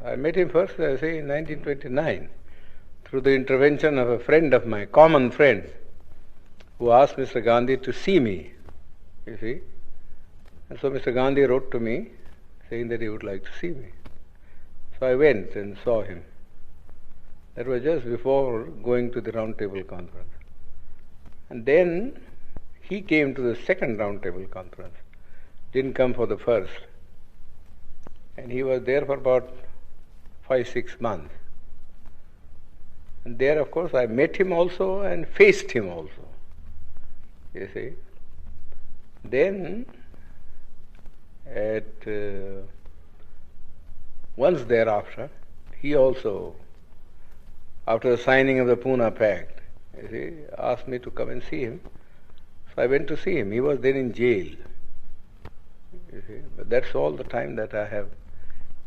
I met him first, I say, in 1929, through the intervention of a friend of mine, common friend, who asked Mr. Gandhi to see me, you see. And so Mr. Gandhi wrote to me saying that he would like to see me. So I went and saw him. That was just before going to the Round Table Conference. And then he came to the second Round Table Conference, didn't come for the first. And he was there for about 5-6 months. And there, of course, I met him also and faced him also, you see. Then, once thereafter, he also, after the signing of the Pune Pact, you see, asked me to come and see him. So I went to see him. He was then in jail. You see, but that's all the time that I have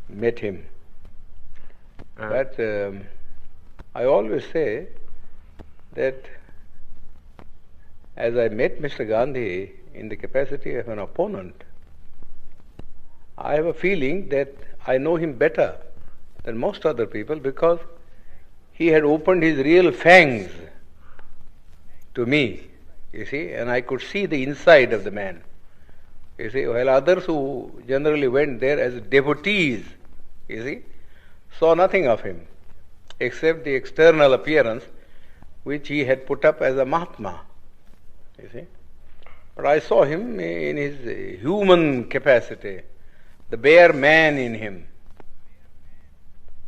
met him. But I always say that as I met Mr. Gandhi in the capacity of an opponent, I have a feeling that I know him better than most other people because he had opened his real fangs to me, you see, and I could see the inside of the man. You see, while others who generally went there as devotees, you see, saw nothing of him except the external appearance which he had put up as a Mahatma, you see. But I saw him in his human capacity, the bare man in him.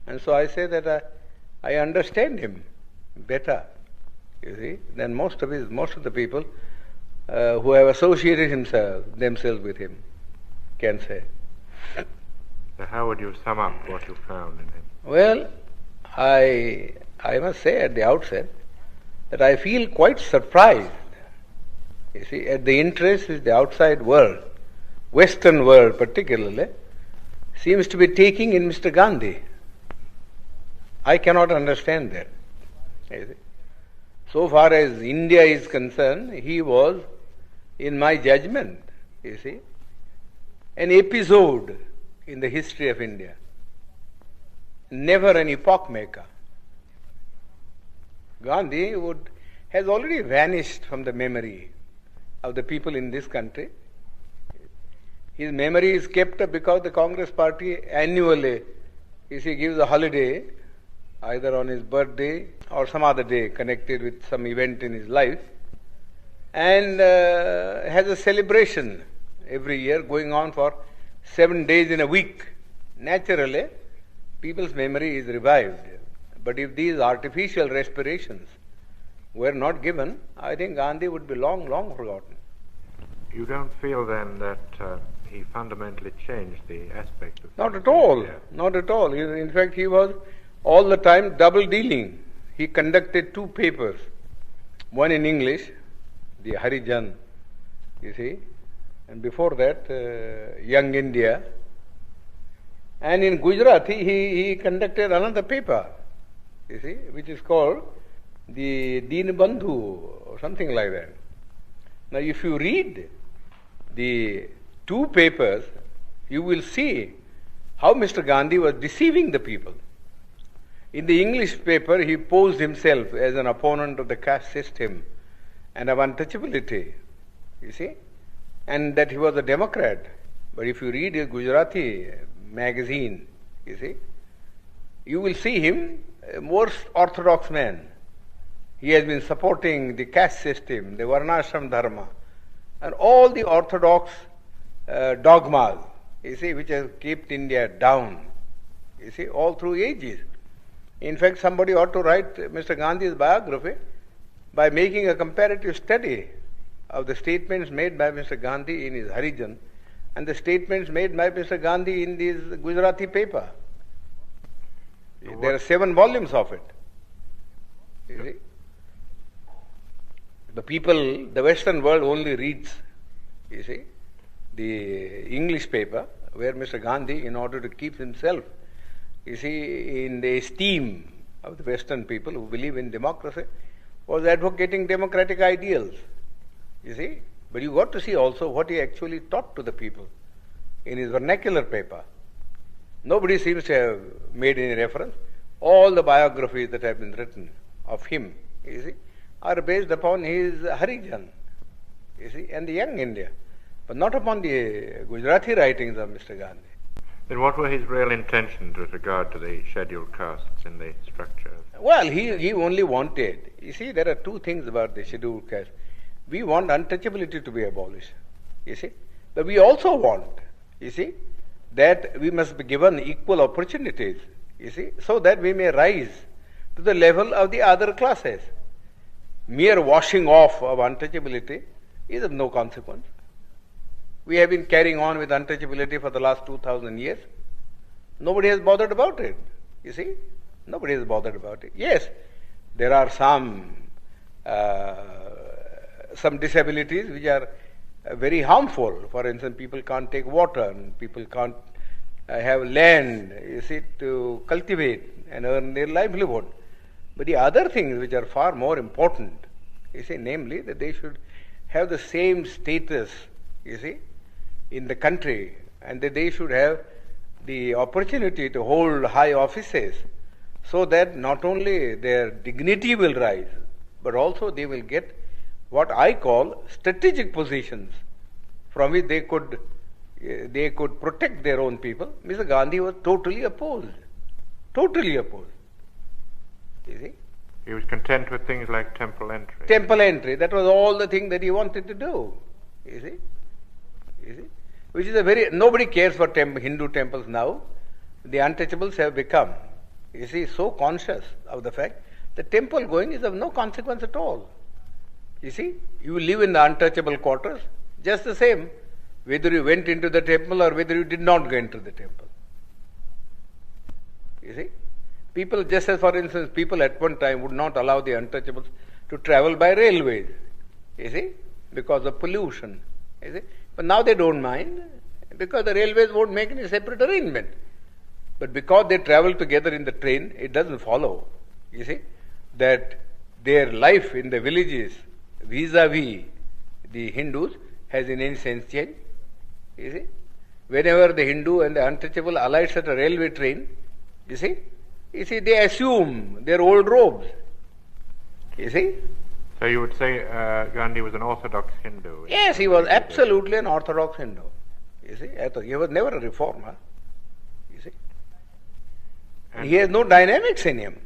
And so I say that I understand him better, you see, than most of the people who have associated themselves with him can say. So how would you sum up what you found in him? Well, I must say at the outset that I feel quite surprised, you see, at the interest which the outside world, Western world particularly, seems to be taking in Mr. Gandhi. I cannot understand that. You see. So far as India is concerned, he was, in my judgment, you see, an episode in the history of India. Never an epoch maker. Gandhi has already vanished from the memory of the people in this country. His memory is kept up because the Congress party annually, you see, gives a holiday either on his birthday or some other day connected with some event in his life, and has a celebration every year going on for 7 days in a week. Naturally, people's memory is revived. But if these artificial respirations were not given, I think Gandhi would be long, long forgotten. You don't feel then that he fundamentally changed the aspect of... Not at all. Not at all. In fact, he was all the time double dealing. He conducted 2 papers, one in English, the Harijan, you see, and before that, Young India. And in Gujarati, he conducted another paper, you see, which is called the Deenbandhu or something like that. Now, if you read the 2 papers, you will see how Mr. Gandhi was deceiving the people. In the English paper, he posed himself as an opponent of the caste system and of untouchability, you see, and that he was a Democrat. But if you read his Gujarati magazine, you see, you will see him a more orthodox man. He has been supporting the caste system, the Varnashram Dharma, and all the orthodox dogmas, you see, which has kept India down, you see, all through ages. In fact, somebody ought to write Mr. Gandhi's biography by making a comparative study of the statements made by Mr. Gandhi in his Harijan and the statements made by Mr. Gandhi in this Gujarati paper. There are 7 volumes of it. You see? The people, the Western world only reads, you see, the English paper where Mr. Gandhi, in order to keep himself, you see, in the esteem of the Western people who believe in democracy, was advocating democratic ideals, you see. But you got to see also what he actually taught to the people in his vernacular paper. Nobody seems to have made any reference. All the biographies that have been written of him, you see, are based upon his Harijan, you see, and the young India, but not upon the Gujarati writings of Mr. Gandhi. Then what were his real intentions with regard to the scheduled castes in the structure? Well, he only wanted, you see, there are two things about the scheduled caste. We want untouchability to be abolished, you see, but we also want, you see, that we must be given equal opportunities, you see, so that we may rise to the level of the other classes. Mere washing off of untouchability is of no consequence. We have been carrying on with untouchability for the last 2000 years. Nobody has bothered about it, you see. Nobody has bothered about it. Yes, there are some disabilities which are very harmful. For instance, people can't take water, and people can't have land, you see, to cultivate and earn their livelihood. But the other things which are far more important, you see, namely that they should have the same status, you see, in the country, and that they should have the opportunity to hold high offices, so that not only their dignity will rise, but also they will get what I call strategic positions from which they could protect their own people. Mr. Gandhi was totally opposed. Totally opposed. You see? He was content with things like temple entry. Temple entry, that was all the thing that he wanted to do. You see? You see? Which is nobody cares for Hindu temples now. The untouchables have become, you see, so conscious of the fact that temple going is of no consequence at all. You see? You live in the untouchable quarters, just the same, whether you went into the temple or whether you did not go into the temple. You see? People, just as for instance, people at one time would not allow the untouchables to travel by railways, you see, because of pollution, you see. But now they don't mind, because the railways won't make any separate arrangement. But because they travel together in the train, it doesn't follow, you see, that their life in the villages vis-a-vis the Hindus has in any sense changed, you see. Whenever the Hindu and the untouchable alights at a railway train, you see, they assume their old robes, you see. So you would say Gandhi was an orthodox Hindu? Yes, he was absolutely an orthodox Hindu, you see. He was never a reformer, you see. And he has no dynamics in him,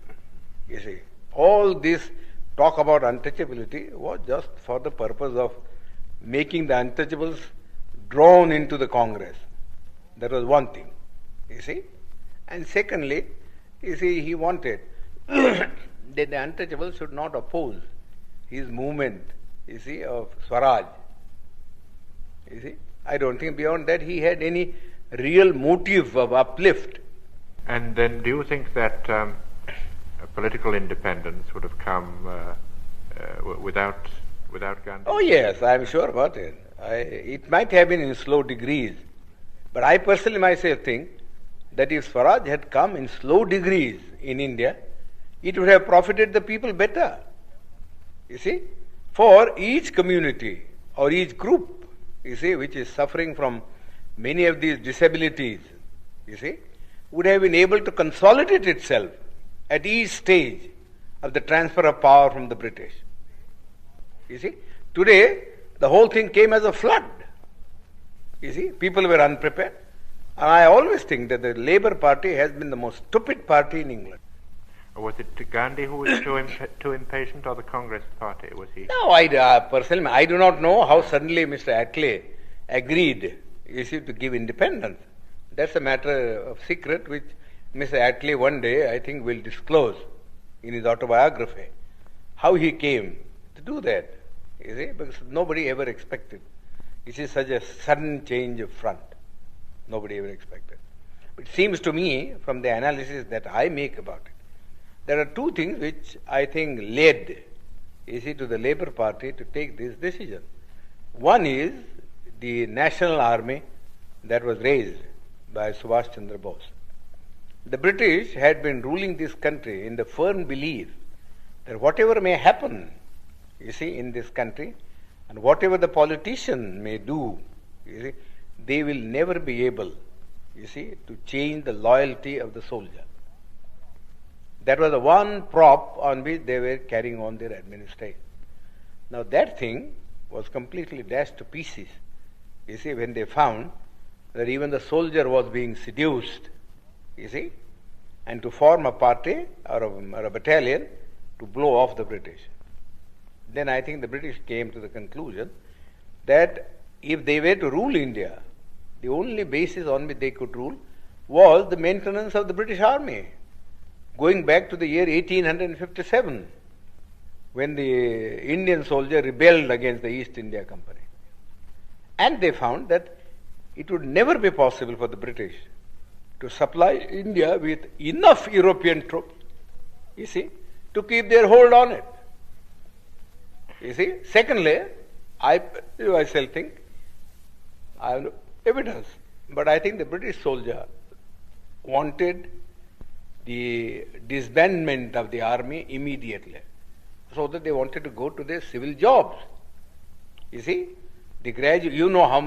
you see. All this talk about untouchability was just for the purpose of making the untouchables drawn into the Congress. That was one thing, you see. And secondly, you see, he wanted that the untouchables should not oppose his movement, you see, of Swaraj. You see, I don't think beyond that he had any real motive of uplift. And then do you think that political independence would have come without Gandhi? Oh yes, I am sure about it. It might have been in slow degrees, but I personally myself think that if Swaraj had come in slow degrees in India, it would have profited the people better. You see, for each community or each group, you see, which is suffering from many of these disabilities, you see, would have been able to consolidate itself at each stage of the transfer of power from the British. You see, today the whole thing came as a flood. You see, people were unprepared. And I always think that the Labour Party has been the most stupid party in England. Was it Gandhi who was too impatient, or the Congress Party? Was he? No, personally, I do not know how suddenly Mr. Attlee agreed, you see, to give independence. That's a matter of secret which Mr. Attlee one day, I think, will disclose in his autobiography, how he came to do that, you see, because nobody ever expected. It is such a sudden change of front. Nobody ever expected. It seems to me, from the analysis that I make about it, there are two things which I think led, you see, to the Labour Party to take this decision. One is the national army that was raised by Subhash Chandra Bose. The British had been ruling this country in the firm belief that whatever may happen, you see, in this country, and whatever the politician may do, you see, they will never be able, you see, to change the loyalty of the soldier. That was the one prop on which they were carrying on their administration. Now that thing was completely dashed to pieces, you see, when they found that even the soldier was being seduced, you see, and to form a party or a battalion to blow off the British. Then I think the British came to the conclusion that if they were to rule India, the only basis on which they could rule was the maintenance of the British Army, going back to the year 1857, when the Indian soldier rebelled against the East India Company. And they found that it would never be possible for the British to supply India with enough European troops, you see, to keep their hold on it. You see, secondly, I myself think, I have no evidence, but I think the British soldier wanted the disbandment of the army immediately, so that they wanted to go to their civil jobs. You see, you know how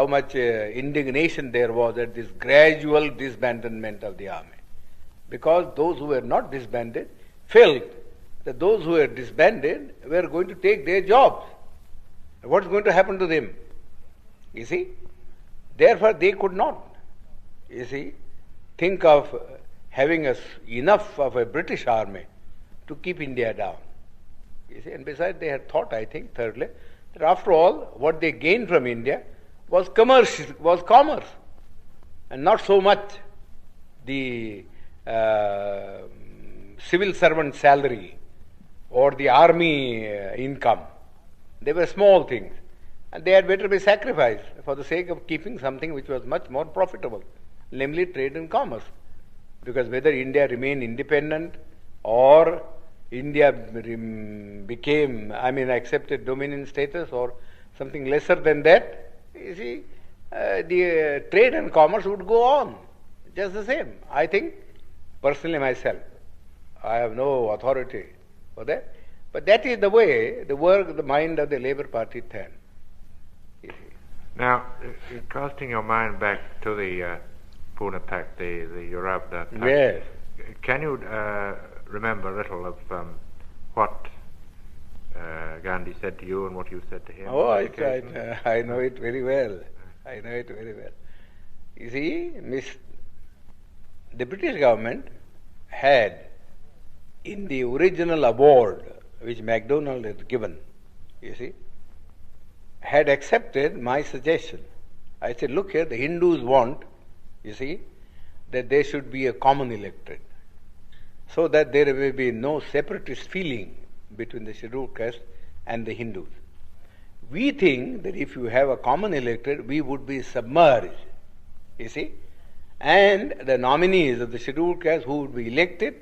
much indignation there was at this gradual disbandment of the army, because those who were not disbanded felt that those who were disbanded were going to take their jobs. What's going to happen to them? You see, therefore they could not, you see, think of having enough of a British army to keep India down. You see, and besides they had thought, I think, thirdly, that after all, what they gained from India was commerce, and not so much the civil servant salary or the army income. They were small things, and they had better be sacrificed for the sake of keeping something which was much more profitable, namely trade and commerce. Because whether India remained independent or India accepted dominion status or something lesser than that, you see, the trade and commerce would go on just the same. I think, personally myself, I have no authority for that, but that is the way the work, the mind of the Labour Party turned. Now, casting your mind back to the Pune Pact, the Yorabda Pact, yes. Can you remember a little of what Gandhi said to you and what you said to him? Oh, I know it very well. I know it very well. You see, the British government had, in the original award which MacDonald had given, you see, had accepted my suggestion. I said, look here, the Hindus want, you see, that there should be a common electorate, so that there will be no separatist feeling between the scheduled caste and the Hindus. We think that if you have a common electorate, we would be submerged, you see, and the nominees of the scheduled caste who would be elected,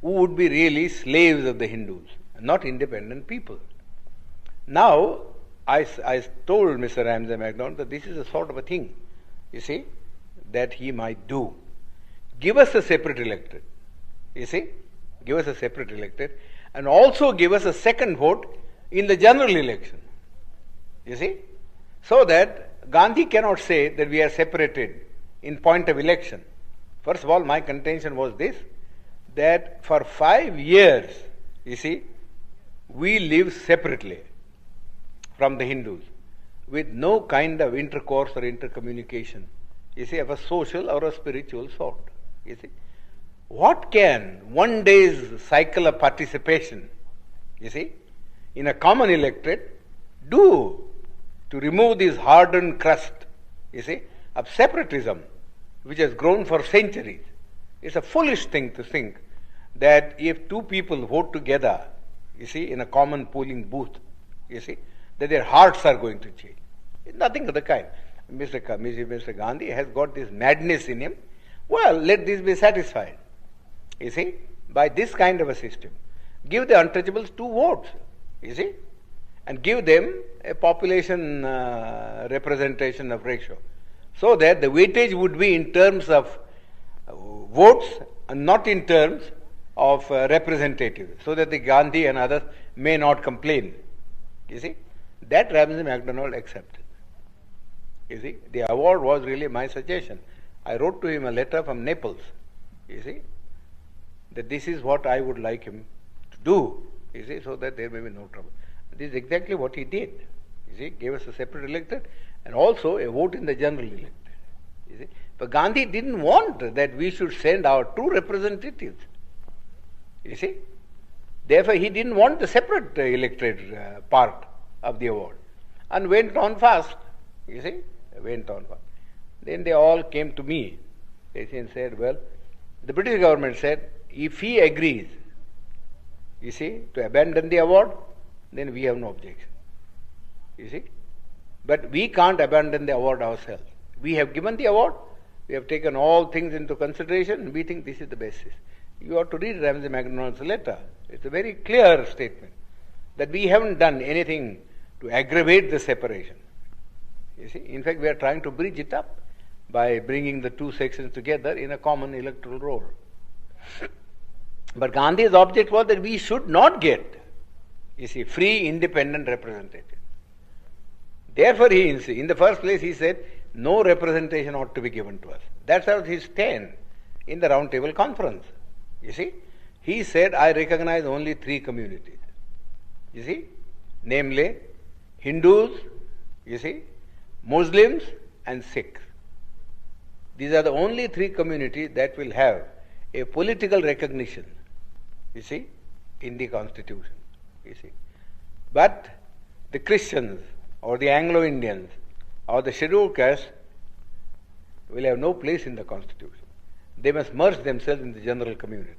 who would be really slaves of the Hindus, not independent people. Now, I told Mr. Ramsay MacDonald that this is a sort of a thing, you see, that he might do. Give us a separate electorate, you see, give us a separate electorate, and also give us a second vote in the general election, you see, so that Gandhi cannot say that we are separated in point of election. First of all, my contention was this, that for 5 years, you see, we live separately from the Hindus, with no kind of intercourse or intercommunication, you see, of a social or a spiritual sort, you see. What can one day's cycle of participation, you see, in a common electorate do to remove this hardened crust, you see, of separatism, which has grown for centuries? It's a foolish thing to think that if two people vote together, you see, in a common polling booth, you see, that their hearts are going to change. It's nothing of the kind. Mr. Gandhi has got this madness in him. Well, let this be satisfied, you see, by this kind of a system. Give the untouchables 2 votes, you see, and give them a population representation of ratio, so that the weightage would be in terms of votes and not in terms of representatives, so that the Gandhi and others may not complain, you see. That Ramsay MacDonald accepted, You see, the award was really my suggestion. I wrote to him a letter from Naples, you see, that this is what I would like him to do, you see, so that there may be no trouble. This is exactly what he did. You see, gave us a separate electorate and also a vote in the general electorate. You see, but Gandhi didn't want that we should send our two representatives. You see, therefore he didn't want the separate electorate part of the award, and went on fast. You see, went on fast. Then they all came to me. They said, well, the British government said, if he agrees, you see, to abandon the award, then we have no objection. You see, but we can't abandon the award ourselves. We have given the award, we have taken all things into consideration, and we think this is the basis. You ought to read Ramsay MacDonald's letter. It's a very clear statement that we haven't done anything to aggravate the separation. You see, in fact, we are trying to bridge it up by bringing the two sections together in a common electoral roll. But Gandhi's object was that we should not get, you see, free, independent representation. Therefore, he, in the first place, he said, no representation ought to be given to us. That's how his stand in the Round Table Conference. You see, he said, I recognize only three communities. You see, namely, Hindus, you see, Muslims and Sikhs. These are the only three communities that will have a political recognition, you see, in the constitution, you see. But the Christians or the Anglo-Indians or the scheduled caste will have no place in the constitution. They must merge themselves in the general community.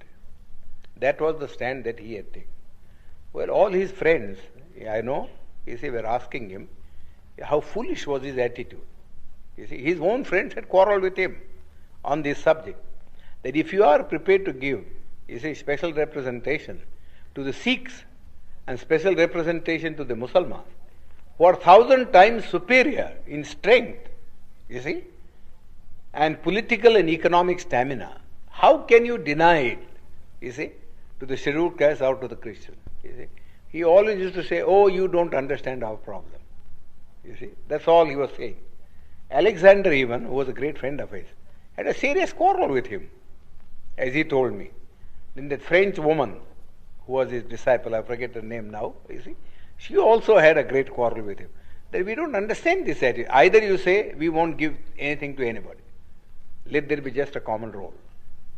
That was the stand that he had taken. Well, all his friends, I know, you see, were asking him how foolish was his attitude. You see, his own friends had quarreled with him on this subject. That if you are prepared to give, you see, special representation to the Sikhs and special representation to the Muslims, who are 1,000 times superior in strength, you see, and political and economic stamina, how can you deny it, you see, to the scheduled caste or to the Christian? You see, he always used to say, oh, you don't understand our problem. You see, that's all he was saying. Alexander even, who was a great friend of his, had a serious quarrel with him, as he told me. Then that French woman, who was his disciple, I forget her name now, you see, she also had a great quarrel with him. That we don't understand this attitude. Either you say, we won't give anything to anybody. Let there be just a common role.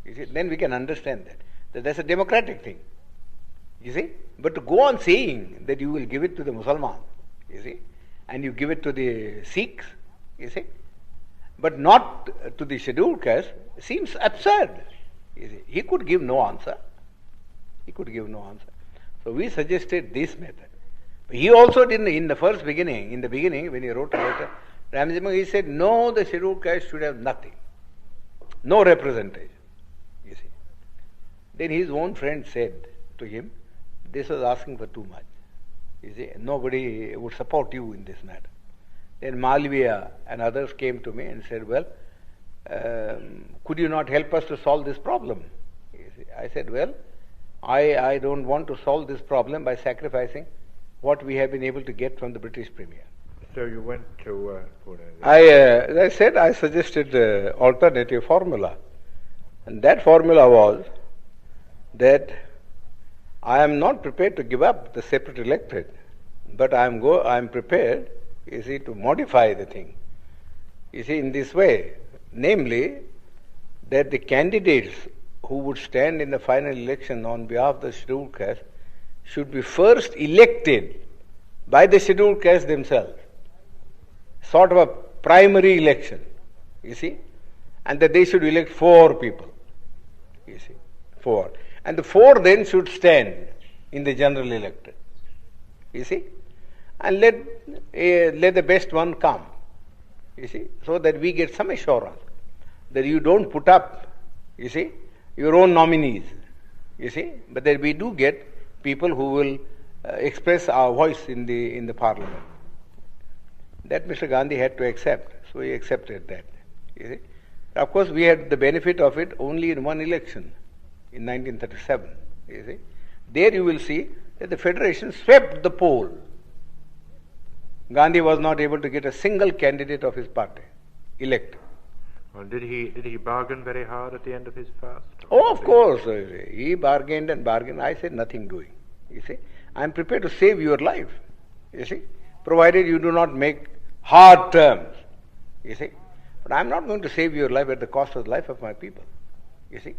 You see, then we can understand that that's a democratic thing. You see, but to go on saying that you will give it to the Muslims, you see, and you give it to the Sikhs, you see, but not to the scheduled caste, seems absurd. You see, he could give no answer. He could give no answer. So we suggested this method. He also didn't, in the beginning, when he wrote a letter, Ramsay, he said, no, the scheduled caste should have nothing. No representation. You see. Then his own friend said to him, this was asking for too much. You see, nobody would support you in this matter. Then Malviya and others came to me and said, well, could you not help us to solve this problem? You see, I said, well, I don't want to solve this problem by sacrificing what we have been able to get from the British Premier. So you went to Pune? As I said, I suggested alternative formula. And that formula was that I am not prepared to give up the separate electorate, but I am prepared, you see, to modify the thing. You see, in this way, namely, that the candidates who would stand in the final election on behalf of the scheduled caste should be first elected by the scheduled caste themselves. Sort of a primary election, you see, and that they should elect 4 people, you see, 4. And the 4 then should stand in the general electorate, you see, and let the best one come, you see, so that we get some assurance that you don't put up, you see, your own nominees, you see, but that we do get people who will express our voice in the parliament. That Mr. Gandhi had to accept, so he accepted that. You see, of course, we had the benefit of it only in one election, in 1937. You see, there you will see that the federation swept the poll. Gandhi was not able to get a single candidate of his party elected. Well, did he bargain very hard at the end of his fast? Oh, of course. He bargained and bargained. I said nothing doing. You see, I am prepared to save your life. You see, provided you do not make hard terms. You see, but I am not going to save your life at the cost of the life of my people. You see,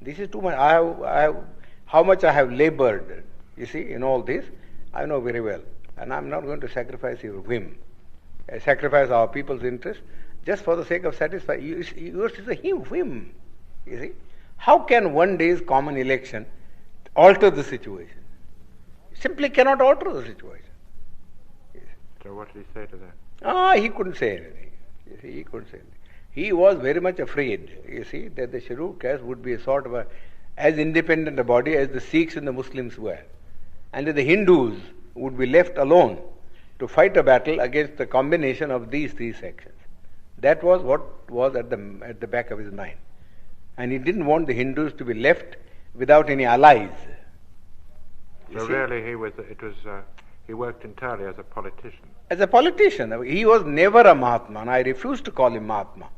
this is too much. How much I have labored. You see, in all this, I know very well, and I am not going to sacrifice your whim, sacrifice our people's interest just for the sake of satisfying. Yours is a whim. You see, how can one day's common election alter the situation? Simply cannot alter the situation. Yes. So what did he say to that? He couldn't say anything. You see, he couldn't say anything. He was very much afraid, you see, that the scheduled caste would be a sort of as independent a body as the Sikhs and the Muslims were, and that the Hindus would be left alone to fight a battle against the combination of these three sections. That was what was at the back of his mind. And he didn't want the Hindus to be left without any allies. So really he worked entirely as a politician. As a politician. He was never a Mahatma, and I refuse to call him Mahatma.